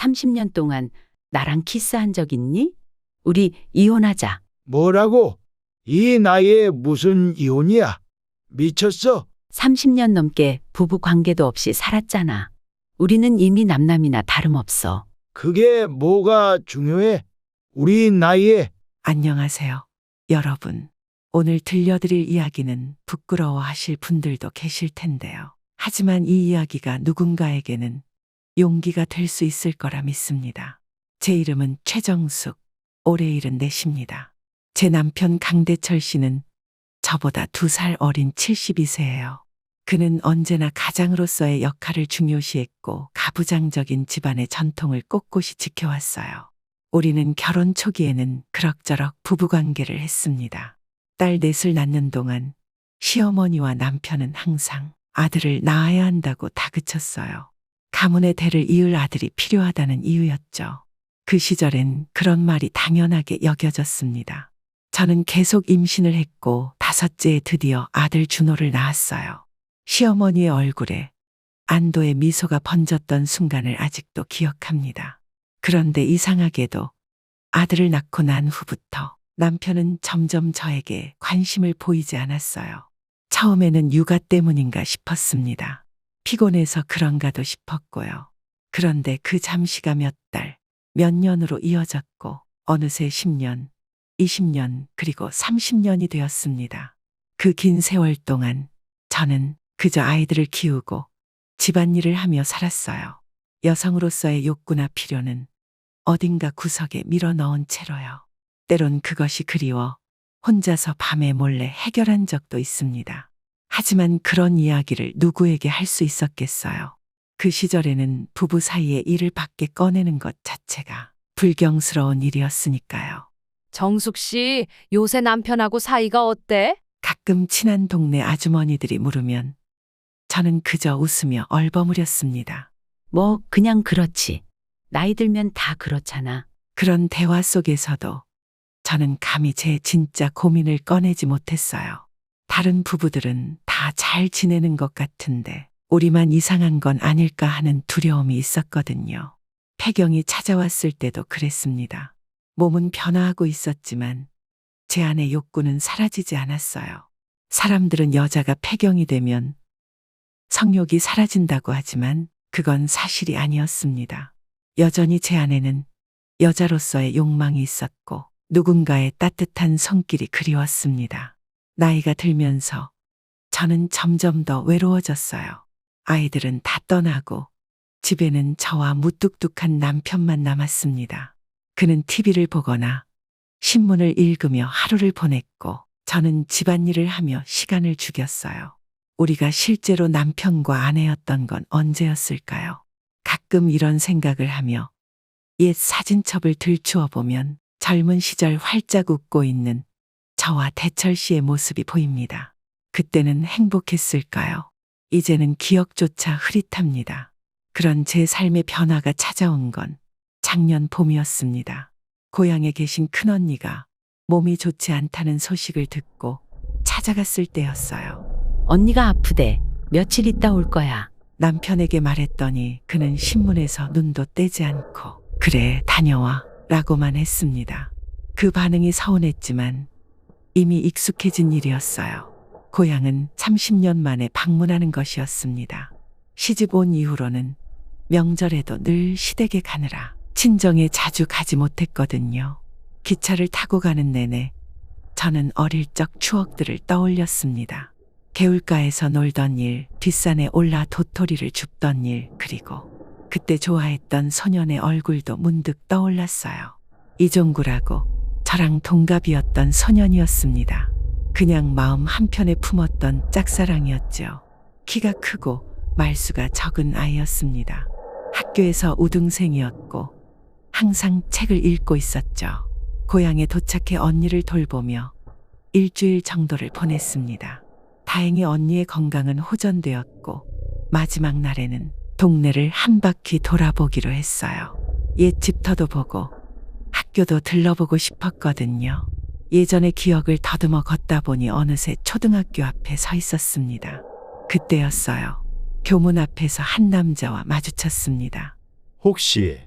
30년 동안 나랑 키스한 적 있니? 우리 이혼하자. 뭐라고? 이 나이에 무슨 이혼이야? 미쳤어? 30년 넘게 부부 관계도 없이 살았잖아. 우리는 이미 남남이나 다름없어. 그게 뭐가 중요해? 우리 나이에. 안녕하세요, 여러분. 오늘 들려드릴 이야기는 부끄러워하실 분들도 계실 텐데요. 하지만 이 이야기가 누군가에게는 용기가 될 수 있을 거라 믿습니다. 제 이름은 최정숙, 올해 74입니다. 제 남편 강대철 씨는 저보다 2살 어린 72세예요. 그는 언제나 가장으로서의 역할을 중요시했고 가부장적인 집안의 전통을 꼿꼿이 지켜왔어요. 우리는 결혼 초기에는 그럭저럭 부부관계를 했습니다. 딸 넷을 낳는 동안 시어머니와 남편은 항상 아들을 낳아야 한다고 다그쳤어요. 가문의 대를 이을 아들이 필요하다는 이유였죠. 그 시절엔 그런 말이 당연하게 여겨졌습니다. 저는 계속 임신을 했고 5째에 드디어 아들 준호를 낳았어요. 시어머니의 얼굴에 안도의 미소가 번졌던 순간을 아직도 기억합니다. 그런데 이상하게도 아들을 낳고 난 후부터 남편은 점점 저에게 관심을 보이지 않았어요. 처음에는 육아 때문인가 싶었습니다. 피곤해서 그런가도 싶었고요. 그런데 그 잠시가 몇 달, 몇 년으로 이어졌고 어느새 10년, 20년 그리고 30년이 되었습니다. 그 긴 세월 동안 저는 그저 아이들을 키우고 집안일을 하며 살았어요. 여성으로서의 욕구나 필요는 어딘가 구석에 밀어넣은 채로요. 때론 그것이 그리워 혼자서 밤에 몰래 해결한 적도 있습니다. 하지만 그런 이야기를 누구에게 할 수 있었겠어요. 그 시절에는 부부 사이에 일을 밖에 꺼내는 것 자체가 불경스러운 일이었으니까요. 정숙 씨, 요새 남편하고 사이가 어때? 가끔 친한 동네 아주머니들이 물으면 저는 그저 웃으며 얼버무렸습니다. 뭐 그냥 그렇지. 나이 들면 다 그렇잖아. 그런 대화 속에서도 저는 감히 제 진짜 고민을 꺼내지 못했어요. 다른 부부들은 다 잘 지내는 것 같은데 우리만 이상한 건 아닐까 하는 두려움이 있었거든요. 폐경이 찾아왔을 때도 그랬습니다. 몸은 변화하고 있었지만 제 안의 욕구는 사라지지 않았어요. 사람들은 여자가 폐경이 되면 성욕이 사라진다고 하지만 그건 사실이 아니었습니다. 여전히 제 안에는 여자로서의 욕망이 있었고 누군가의 따뜻한 손길이 그리웠습니다. 나이가 들면서 저는 점점 더 외로워졌어요. 아이들은 다 떠나고 집에는 저와 무뚝뚝한 남편만 남았습니다. 그는 TV를 보거나 신문을 읽으며 하루를 보냈고 저는 집안일을 하며 시간을 죽였어요. 우리가 실제로 남편과 아내였던 건 언제였을까요? 가끔 이런 생각을 하며 옛 사진첩을 들추어 보면 젊은 시절 활짝 웃고 있는 저와 대철 씨의 모습이 보입니다. 그때는 행복했을까요? 이제는 기억조차 흐릿합니다. 그런 제 삶의 변화가 찾아온 건 작년 봄이었습니다. 고향에 계신 큰언니가 몸이 좋지 않다는 소식을 듣고 찾아갔을 때였어요. 언니가 아프대. 며칠 있다 올 거야. 남편에게 말했더니 그는 신문에서 눈도 떼지 않고 그래 다녀와 라고만 했습니다. 그 반응이 서운했지만 이미 익숙해진 일이었어요. 고향은 30년 만에 방문하는 것이었습니다. 시집 온 이후로는 명절에도 늘 시댁에 가느라 친정에 자주 가지 못했거든요. 기차를 타고 가는 내내 저는 어릴 적 추억들을 떠올렸습니다. 개울가에서 놀던 일, 뒷산에 올라 도토리를 줍던 일, 그리고 그때 좋아했던 소년의 얼굴도 문득 떠올랐어요. 이종구라고 저랑 동갑이었던 소년이었습니다. 그냥 마음 한편에 품었던 짝사랑이었죠. 키가 크고 말수가 적은 아이였습니다. 학교에서 우등생이었고 항상 책을 읽고 있었죠. 고향에 도착해 언니를 돌보며 일주일 정도를 보냈습니다. 다행히 언니의 건강은 호전되었고 마지막 날에는 동네를 한 바퀴 돌아보기로 했어요. 옛 집터도 보고 학교도 들러보고 싶었거든요. 예전의 기억을 더듬어 걷다 보니 어느새 초등학교 앞에 서 있었습니다. 그때였어요. 교문 앞에서 한 남자와 마주쳤습니다. 혹시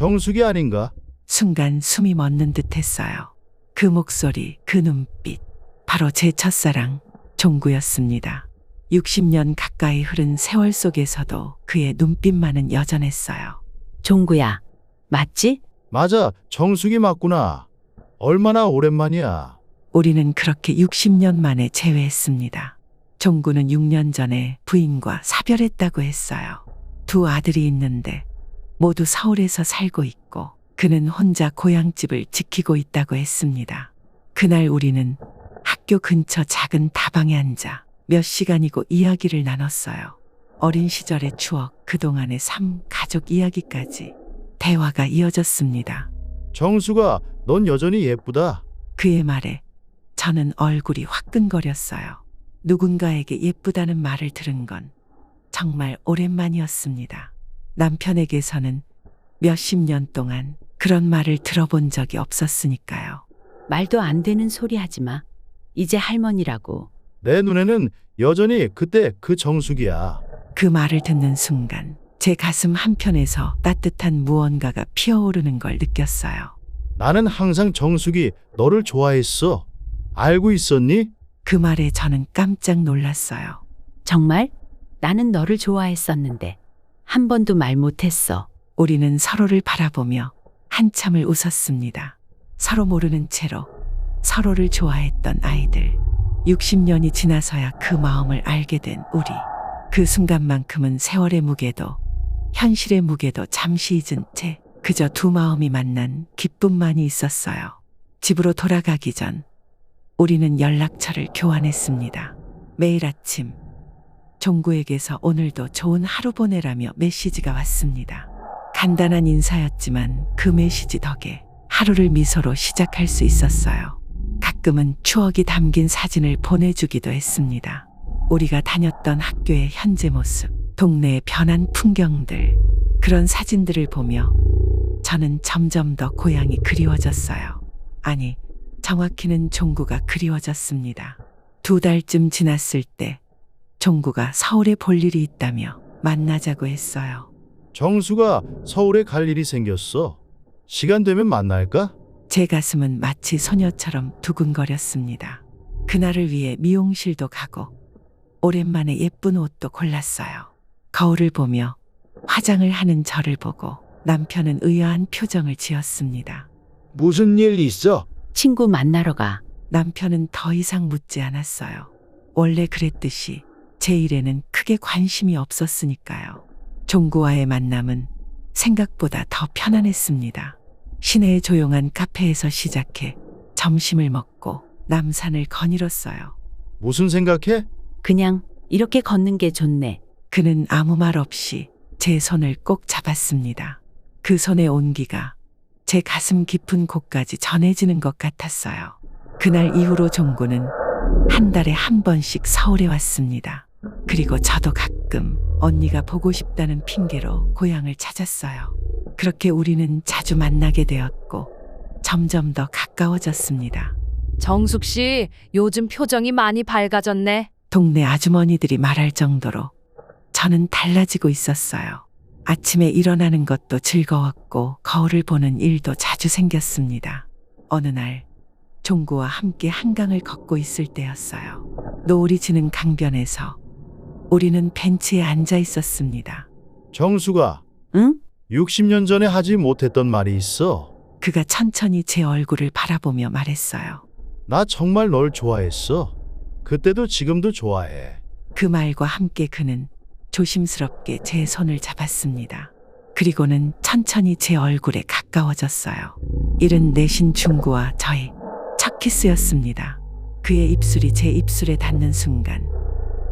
정숙이 아닌가? 순간 숨이 멎는 듯 했어요. 그 목소리, 그 눈빛. 바로 제 첫사랑, 종구였습니다. 60년 가까이 흐른 세월 속에서도 그의 눈빛만은 여전했어요. 종구야, 맞지? 맞아, 정숙이 맞구나. 얼마나 오랜만이야. 우리는 그렇게 60년 만에 재회했습니다. 종구는 6년 전에 부인과 사별했다고 했어요. 두 아들이 있는데 모두 서울에서 살고 있고 그는 혼자 고향집을 지키고 있다고 했습니다. 그날 우리는 학교 근처 작은 다방에 앉아 몇 시간이고 이야기를 나눴어요. 어린 시절의 추억, 그동안의 삶, 가족 이야기까지 대화가 이어졌습니다. 정숙아, 넌 여전히 예쁘다. 그의 말에 저는 얼굴이 화끈거렸어요. 누군가에게 예쁘다는 말을 들은 건 정말 오랜만이었습니다. 남편에게서는 몇십 년 동안 그런 말을 들어본 적이 없었으니까요. 말도 안 되는 소리 하지 마. 이제 할머니라고. 내 눈에는 여전히 그때 그 정숙이야. 그 말을 듣는 순간 제 가슴 한편에서 따뜻한 무언가가 피어오르는 걸 느꼈어요. 나는 항상 정숙이 너를 좋아했어. 알고 있었니? 그 말에 저는 깜짝 놀랐어요. 정말? 나는 너를 좋아했었는데 한 번도 말 못했어. 우리는 서로를 바라보며 한참을 웃었습니다. 서로 모르는 채로 서로를 좋아했던 아이들. 60년이 지나서야 그 마음을 알게 된 우리. 그 순간만큼은 세월의 무게도 현실의 무게도 잠시 잊은 채 그저 두 마음이 만난 기쁨만이 있었어요. 집으로 돌아가기 전 우리는 연락처를 교환했습니다. 매일 아침 종구에게서 오늘도 좋은 하루 보내라며 메시지가 왔습니다. 간단한 인사였지만 그 메시지 덕에 하루를 미소로 시작할 수 있었어요. 가끔은 추억이 담긴 사진을 보내주기도 했습니다. 우리가 다녔던 학교의 현재 모습, 동네의 변한 풍경들, 그런 사진들을 보며 저는 점점 더 고향이 그리워졌어요. 아니, 정확히는 종구가 그리워졌습니다. 2달쯤 지났을 때 종구가 서울에 볼 일이 있다며 만나자고 했어요. 정숙아, 서울에 갈 일이 생겼어. 시간 되면 만날까? 제 가슴은 마치 소녀처럼 두근거렸습니다. 그날을 위해 미용실도 가고 오랜만에 예쁜 옷도 골랐어요. 거울을 보며 화장을 하는 저를 보고 남편은 의아한 표정을 지었습니다. 무슨 일 있어? 친구 만나러 가. 남편은 더 이상 묻지 않았어요. 원래 그랬듯이 제 일에는 크게 관심이 없었으니까요. 종구와의 만남은 생각보다 더 편안했습니다. 시내의 조용한 카페에서 시작해 점심을 먹고 남산을 거닐었어요. 무슨 생각해? 그냥 이렇게 걷는 게 좋네. 그는 아무 말 없이 제 손을 꼭 잡았습니다. 그 손의 온기가 제 가슴 깊은 곳까지 전해지는 것 같았어요. 그날 이후로 종구는 한 달에 한 번씩 서울에 왔습니다. 그리고 저도 가끔 언니가 보고 싶다는 핑계로 고향을 찾았어요. 그렇게 우리는 자주 만나게 되었고 점점 더 가까워졌습니다. 정숙 씨, 요즘 표정이 많이 밝아졌네. 동네 아주머니들이 말할 정도로 저는 달라지고 있었어요. 아침에 일어나는 것도 즐거웠고 거울을 보는 일도 자주 생겼습니다. 어느 날 종구와 함께 한강을 걷고 있을 때였어요. 노을이 지는 강변에서 우리는 벤치에 앉아 있었습니다. 정숙아, 응? 60년 전에 하지 못했던 말이 있어. 그가 천천히 제 얼굴을 바라보며 말했어요. 나 정말 널 좋아했어. 그때도 지금도 좋아해. 그 말과 함께 그는 조심스럽게 제 손을 잡았습니다. 그리고는 천천히 제 얼굴에 가까워졌어요. 이른 내신 중구와 저의 첫 키스였습니다. 그의 입술이 제 입술에 닿는 순간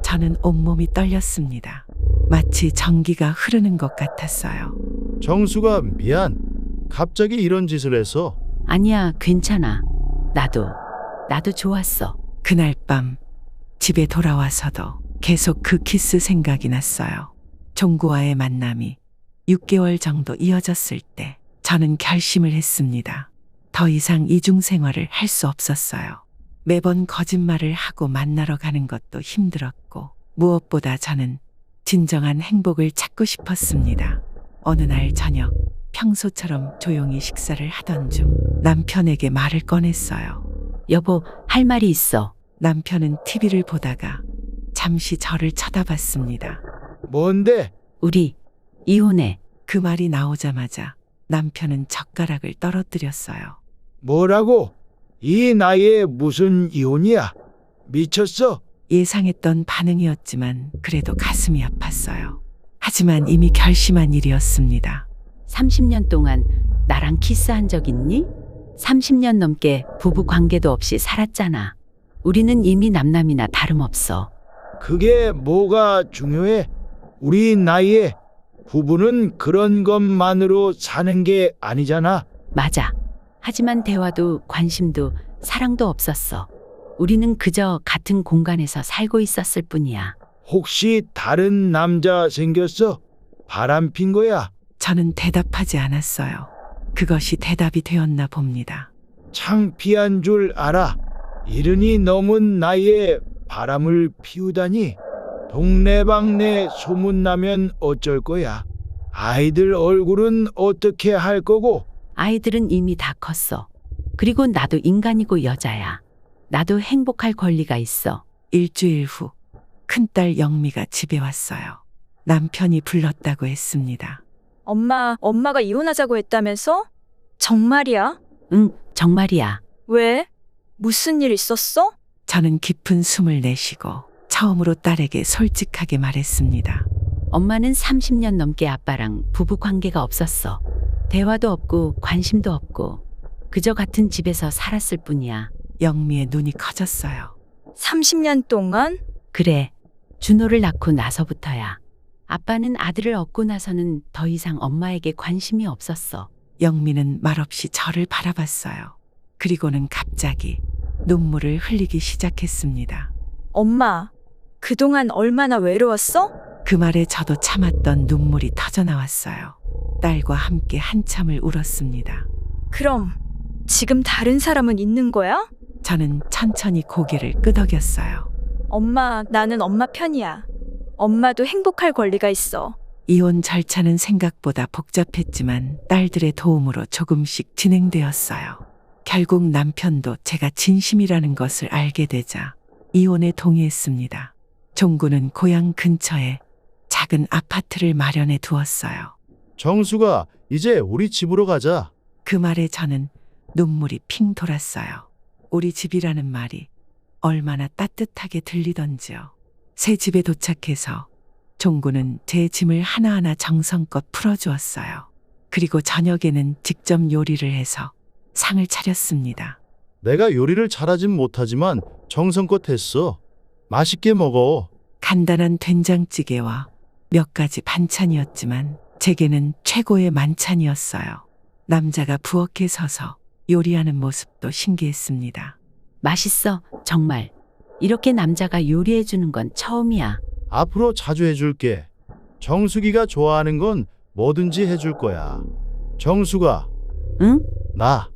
저는 온몸이 떨렸습니다. 마치 전기가 흐르는 것 같았어요. 정숙아, 미안. 갑자기 이런 짓을 해서. 아니야, 괜찮아. 나도 좋았어. 그날 밤 집에 돌아와서도 계속 그 키스 생각이 났어요. 종구와의 만남이 6개월 정도 이어졌을 때 저는 결심을 했습니다. 더 이상 이중 생활을 할 수 없었어요. 매번 거짓말을 하고 만나러 가는 것도 힘들었고 무엇보다 저는 진정한 행복을 찾고 싶었습니다. 어느 날 저녁 평소처럼 조용히 식사를 하던 중 남편에게 말을 꺼냈어요. 여보, 할 말이 있어. 남편은 TV를 보다가 잠시 저를 쳐다봤습니다. 뭔데? 우리 이혼해. 그 말이 나오자마자 남편은 젓가락을 떨어뜨렸어요. 뭐라고? 이 나이에 무슨 이혼이야? 미쳤어? 예상했던 반응이었지만 그래도 가슴이 아팠어요. 하지만 이미 결심한 일이었습니다. 30년 동안 나랑 키스한 적 있니? 30년 넘게 부부 관계도 없이 살았잖아. 우리는 이미 남남이나 다름없어. 그게 뭐가 중요해? 우리 나이에 부부는 그런 것만으로 사는 게 아니잖아. 맞아. 하지만 대화도 관심도 사랑도 없었어. 우리는 그저 같은 공간에서 살고 있었을 뿐이야. 혹시 다른 남자 생겼어? 바람핀 거야? 저는 대답하지 않았어요. 그것이 대답이 되었나 봅니다. 창피한 줄 알아. 이른이 넘은 나이에 바람을 피우다니. 동네방네 소문나면 어쩔 거야. 아이들 얼굴은 어떻게 할 거고? 아이들은 이미 다 컸어. 그리고 나도 인간이고 여자야. 나도 행복할 권리가 있어. 일주일 후 큰딸 영미가 집에 왔어요. 남편이 불렀다고 했습니다. 엄마가 이혼하자고 했다면서? 정말이야? 응, 정말이야. 왜? 무슨 일 있었어? 저는 깊은 숨을 내쉬고 처음으로 딸에게 솔직하게 말했습니다. 엄마는 30년 넘게 아빠랑 부부 관계가 없었어. 대화도 없고 관심도 없고 그저 같은 집에서 살았을 뿐이야. 영미의 눈이 커졌어요. 30년 동안? 그래, 준호를 낳고 나서부터야. 아빠는 아들을 얻고 나서는 더 이상 엄마에게 관심이 없었어. 영미는 말없이 저를 바라봤어요. 그리고는 갑자기 눈물을 흘리기 시작했습니다. 엄마, 그동안 얼마나 외로웠어? 그 말에 저도 참았던 눈물이 터져나왔어요. 딸과 함께 한참을 울었습니다. 그럼 지금 다른 사람은 있는 거야? 저는 천천히 고개를 끄덕였어요. 엄마, 나는 엄마 편이야. 엄마도 행복할 권리가 있어. 이혼 절차는 생각보다 복잡했지만 딸들의 도움으로 조금씩 진행되었어요. 결국 남편도 제가 진심이라는 것을 알게 되자 이혼에 동의했습니다. 종구는 고향 근처에 작은 아파트를 마련해 두었어요. 정수가 이제 우리 집으로 가자. 그 말에 저는 눈물이 핑 돌았어요. 우리 집이라는 말이 얼마나 따뜻하게 들리던지요. 새 집에 도착해서 종구는 제 짐을 하나하나 정성껏 풀어주었어요. 그리고 저녁에는 직접 요리를 해서 상을 차렸습니다. 내가 요리를 잘하진 못하지만 정성껏 했어. 맛있게 먹어. 간단한 된장찌개와 몇 가지 반찬이었지만 제게는 최고의 만찬이었어요. 남자가 부엌에 서서 요리하는 모습도 신기했습니다. 맛있어, 정말. 이렇게 남자가 요리해주는 건 처음이야. 앞으로 자주 해줄게. 정수기가 좋아하는 건 뭐든지 해줄 거야. 정수가, 응? 나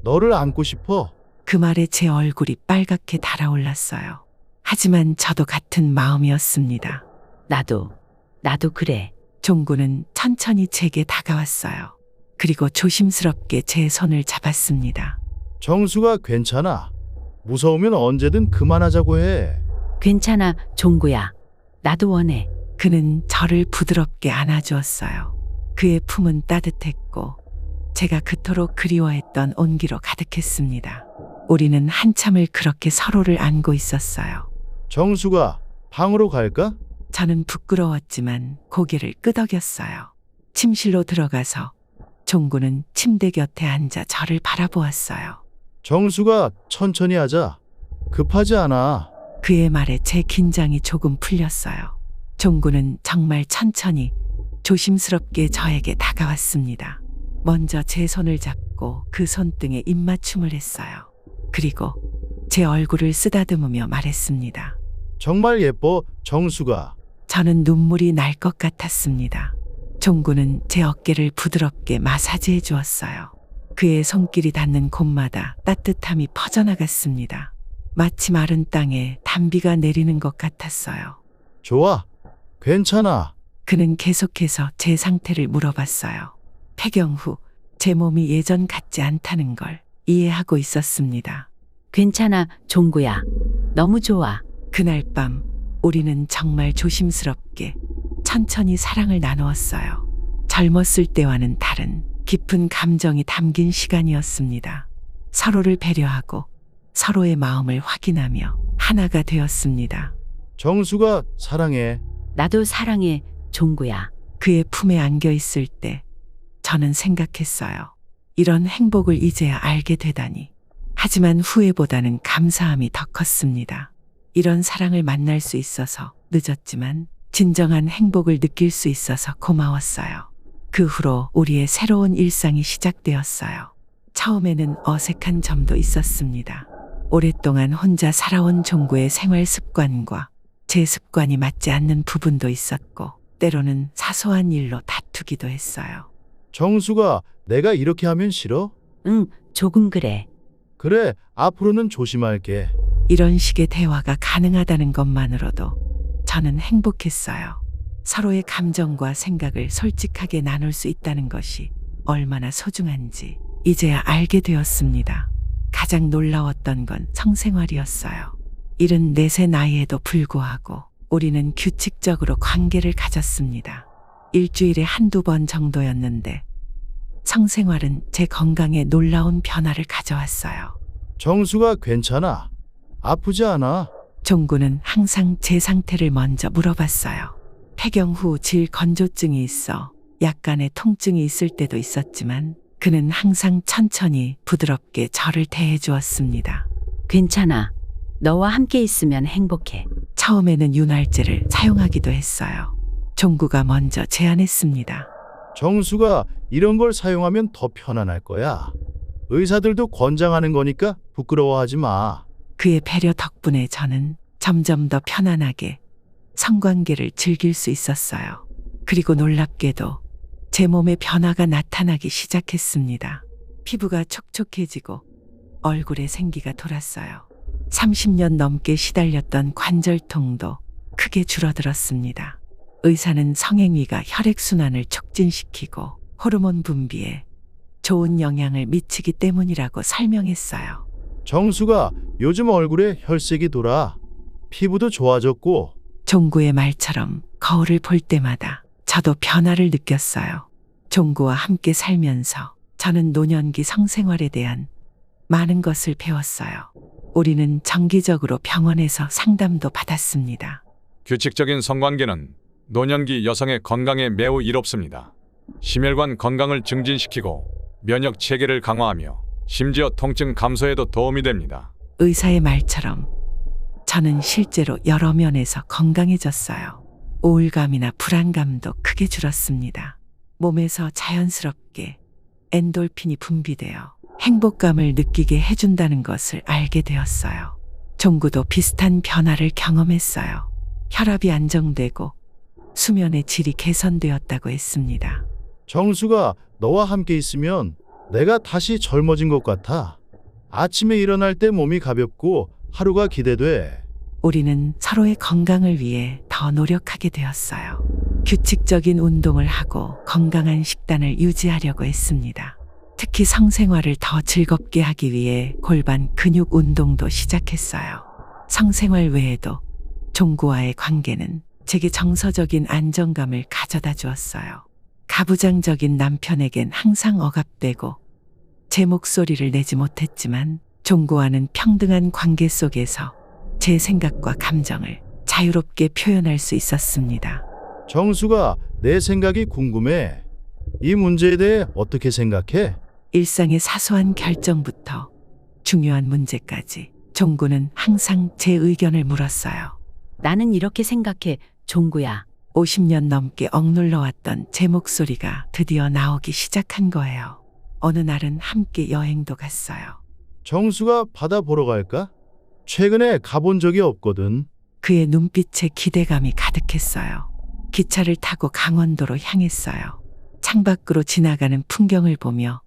너를 안고 싶어. 그 말에 제 얼굴이 빨갛게 달아올랐어요. 하지만 저도 같은 마음이었습니다. 나도 그래. 종구는 천천히 제게 다가왔어요. 그리고 조심스럽게 제 손을 잡았습니다. 정수가 괜찮아. 무서우면 언제든 그만하자고 해. 괜찮아, 종구야. 나도 원해. 그는 저를 부드럽게 안아주었어요. 그의 품은 따뜻했고 제가 그토록 그리워했던 온기로 가득했습니다. 우리는 한참을 그렇게 서로를 안고 있었어요. 정수가 방으로 갈까? 저는 부끄러웠지만 고개를 끄덕였어요. 침실로 들어가서 종구는 침대 곁에 앉아 저를 바라보았어요. 정수가 천천히 하자. 급하지 않아. 그의 말에 제 긴장이 조금 풀렸어요. 종구는 정말 천천히 조심스럽게 저에게 다가왔습니다. 먼저 제 손을 잡고 그 손등에 입맞춤을 했어요. 그리고 제 얼굴을 쓰다듬으며 말했습니다. 정말 예뻐, 정수가. 저는 눈물이 날 것 같았습니다. 종구는 제 어깨를 부드럽게 마사지해 주었어요. 그의 손길이 닿는 곳마다 따뜻함이 퍼져나갔습니다. 마치 마른 땅에 단비가 내리는 것 같았어요. 좋아. 괜찮아. 그는 계속해서 제 상태를 물어봤어요. 폐경 후 제 몸이 예전 같지 않다는 걸 이해하고 있었습니다. 괜찮아, 종구야. 너무 좋아. 그날 밤 우리는 정말 조심스럽게 천천히 사랑을 나누었어요. 젊었을 때와는 다른 깊은 감정이 담긴 시간이었습니다. 서로를 배려하고 서로의 마음을 확인하며 하나가 되었습니다. 정수가 사랑해. 나도 사랑해, 종구야. 그의 품에 안겨 있을 때 저는 생각했어요. 이런 행복을 이제야 알게 되다니. 하지만 후회보다는 감사함이 더 컸습니다. 이런 사랑을 만날 수 있어서 늦었지만 진정한 행복을 느낄 수 있어서 고마웠어요. 그 후로 우리의 새로운 일상이 시작되었어요. 처음에는 어색한 점도 있었습니다. 오랫동안 혼자 살아온 종구의 생활 습관과 제 습관이 맞지 않는 부분도 있었고, 때로는 사소한 일로 다투기도 했어요. 정수가 내가 이렇게 하면 싫어? 응, 조금 그래. 그래, 앞으로는 조심할게. 이런 식의 대화가 가능하다는 것만으로도 저는 행복했어요. 서로의 감정과 생각을 솔직하게 나눌 수 있다는 것이 얼마나 소중한지 이제야 알게 되었습니다. 가장 놀라웠던 건 성생활이었어요. 74세 나이에도 불구하고 우리는 규칙적으로 관계를 가졌습니다. 일주일에 한두 번 정도였는데 성생활은 제 건강에 놀라운 변화를 가져왔어요. 정수가 괜찮아? 아프지 않아? 종구는 항상 제 상태를 먼저 물어봤어요. 폐경 후 질 건조증이 있어 약간의 통증이 있을 때도 있었지만 그는 항상 천천히 부드럽게 저를 대해 주었습니다. 괜찮아. 너와 함께 있으면 행복해. 처음에는 윤활제를 사용하기도 했어요. 종구가 먼저 제안했습니다. 정수가 이런 걸 사용하면 더 편안할 거야. 의사들도 권장하는 거니까 부끄러워하지 마. 그의 배려 덕분에 저는 점점 더 편안하게 성관계를 즐길 수 있었어요. 그리고 놀랍게도 제 몸에 변화가 나타나기 시작했습니다. 피부가 촉촉해지고 얼굴에 생기가 돌았어요. 30년 넘게 시달렸던 관절통도 크게 줄어들었습니다. 의사는 성행위가 혈액순환을 촉진시키고 호르몬 분비에 좋은 영향을 미치기 때문이라고 설명했어요. 정수가 요즘 얼굴에 혈색이 돌아. 피부도 좋아졌고. 종구의 말처럼 거울을 볼 때마다 저도 변화를 느꼈어요. 종구와 함께 살면서 저는 노년기 성생활에 대한 많은 것을 배웠어요. 우리는 정기적으로 병원에서 상담도 받았습니다. 규칙적인 성관계는 노년기 여성의 건강에 매우 이롭습니다. 심혈관 건강을 증진시키고 면역 체계를 강화하며 심지어 통증 감소에도 도움이 됩니다. 의사의 말처럼 저는 실제로 여러 면에서 건강해졌어요. 우울감이나 불안감도 크게 줄었습니다. 몸에서 자연스럽게 엔돌핀이 분비되어 행복감을 느끼게 해준다는 것을 알게 되었어요. 종구도 비슷한 변화를 경험했어요. 혈압이 안정되고 수면의 질이 개선되었다고 했습니다. 정수가 너와 함께 있으면 내가 다시 젊어진 것 같아. 아침에 일어날 때 몸이 가볍고 하루가 기대돼. 우리는 서로의 건강을 위해 더 노력하게 되었어요. 규칙적인 운동을 하고 건강한 식단을 유지하려고 했습니다. 특히 성생활을 더 즐겁게 하기 위해 골반 근육 운동도 시작했어요. 성생활 외에도 종구와의 관계는 제게 정서적인 안정감을 가져다 주었어요. 가부장적인 남편에겐 항상 억압되고 제 목소리를 내지 못했지만 종구와는 평등한 관계 속에서 제 생각과 감정을 자유롭게 표현할 수 있었습니다. 정수가 내 생각이 궁금해. 이 문제에 대해 어떻게 생각해? 일상의 사소한 결정부터 중요한 문제까지 종구는 항상 제 의견을 물었어요. 나는 이렇게 생각해, 종구야. 50년 넘게 억눌러왔던 제 목소리가 드디어 나오기 시작한 거예요. 어느 날은 함께 여행도 갔어요. 정수가 바다 보러 갈까? 최근에 가본 적이 없거든. 그의 눈빛에 기대감이 가득했어요. 기차를 타고 강원도로 향했어요. 창밖으로 지나가는 풍경을 보며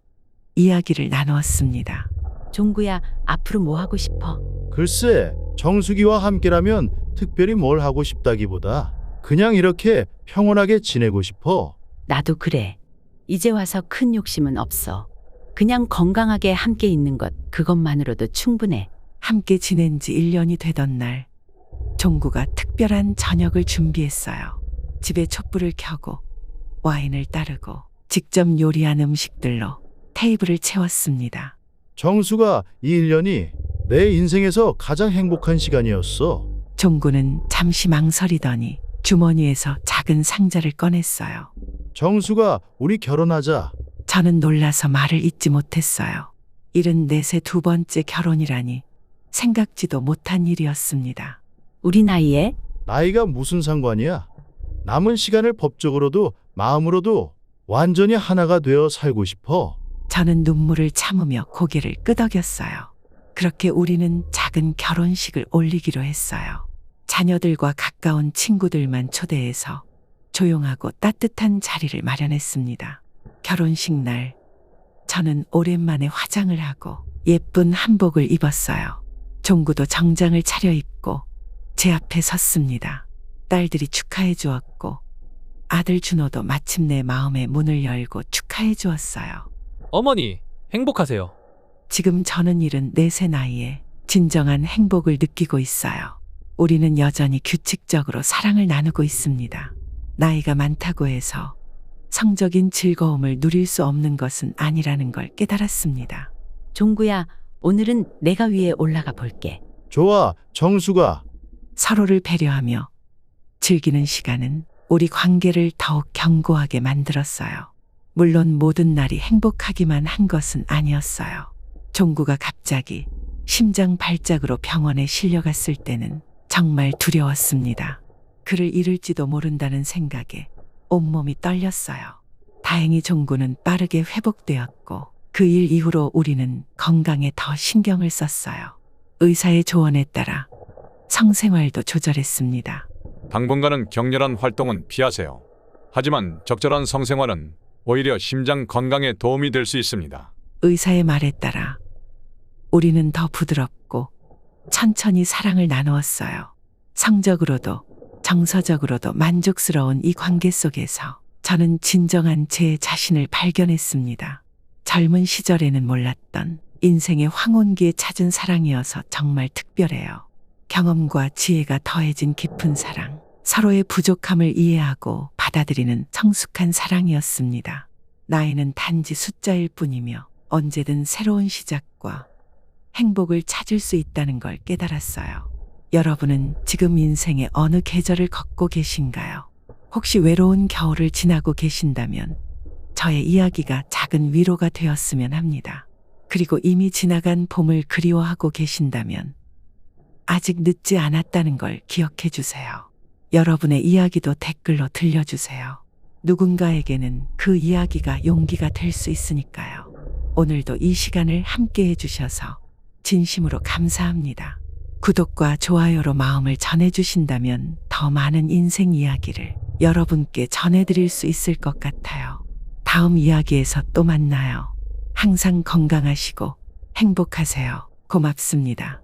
이야기를 나누었습니다. 종구야, 앞으로 뭐 하고 싶어? 글쎄, 정수기와 함께라면 특별히 뭘 하고 싶다기보다 그냥 이렇게 평온하게 지내고 싶어. 나도 그래. 이제 와서 큰 욕심은 없어. 그냥 건강하게 함께 있는 것, 그것만으로도 충분해. 함께 지낸 지 1년이 되던 날, 종구가 특별한 저녁을 준비했어요. 집에 촛불을 켜고 와인을 따르고 직접 요리한 음식들로 테이블을 채웠습니다. 정수가 이 1년이 내 인생에서 가장 행복한 시간이었어. 종구는 잠시 망설이더니 주머니에서 작은 상자를 꺼냈어요. 정수가 우리 결혼하자. 저는 놀라서 말을 잇지 못했어요. 74세 두 번째 결혼이라니 생각지도 못한 일이었습니다. 우리 나이에 나이가 무슨 상관이야? 남은 시간을 법적으로도 마음으로도 완전히 하나가 되어 살고 싶어. 저는 눈물을 참으며 고개를 끄덕였어요. 그렇게 우리는 작은 결혼식을 올리기로 했어요. 자녀들과 가까운 친구들만 초대해서 조용하고 따뜻한 자리를 마련했습니다. 결혼식 날, 저는 오랜만에 화장을 하고 예쁜 한복을 입었어요. 종구도 정장을 차려입고 제 앞에 섰습니다. 딸들이 축하해 주었고 아들 준호도 마침내 마음의 문을 열고 축하해 주었어요. 어머니, 행복하세요. 지금 저는 74세 나이에 진정한 행복을 느끼고 있어요. 우리는 여전히 규칙적으로 사랑을 나누고 있습니다. 나이가 많다고 해서 성적인 즐거움을 누릴 수 없는 것은 아니라는 걸 깨달았습니다. 종구야, 오늘은 내가 위에 올라가 볼게. 좋아, 정수가. 서로를 배려하며 즐기는 시간은 우리 관계를 더욱 견고하게 만들었어요. 물론 모든 날이 행복하기만 한 것은 아니었어요. 종구가 갑자기 심장 발작으로 병원에 실려갔을 때는 정말 두려웠습니다. 그를 잃을지도 모른다는 생각에 온몸이 떨렸어요. 다행히 종구는 빠르게 회복되었고 그 일 이후로 우리는 건강에 더 신경을 썼어요. 의사의 조언에 따라 성생활도 조절했습니다. 당분간은 격렬한 활동은 피하세요. 하지만 적절한 성생활은 오히려 심장 건강에 도움이 될 수 있습니다. 의사의 말에 따라 우리는 더 부드럽고 천천히 사랑을 나누었어요. 성적으로도 정서적으로도 만족스러운 이 관계 속에서 저는 진정한 제 자신을 발견했습니다. 젊은 시절에는 몰랐던 인생의 황혼기에 찾은 사랑이어서 정말 특별해요. 경험과 지혜가 더해진 깊은 사랑, 서로의 부족함을 이해하고 받아들이는 성숙한 사랑이었습니다. 나이는 단지 숫자일 뿐이며 언제든 새로운 시작과 행복을 찾을 수 있다는 걸 깨달았어요. 여러분은 지금 인생의 어느 계절을 걷고 계신가요? 혹시 외로운 겨울을 지나고 계신다면 저의 이야기가 작은 위로가 되었으면 합니다. 그리고 이미 지나간 봄을 그리워하고 계신다면 아직 늦지 않았다는 걸 기억해 주세요. 여러분의 이야기도 댓글로 들려주세요. 누군가에게는 그 이야기가 용기가 될 수 있으니까요. 오늘도 이 시간을 함께 해주셔서 진심으로 감사합니다. 구독과 좋아요로 마음을 전해주신다면 더 많은 인생 이야기를 여러분께 전해드릴 수 있을 것 같아요. 다음 이야기에서 또 만나요. 항상 건강하시고 행복하세요. 고맙습니다.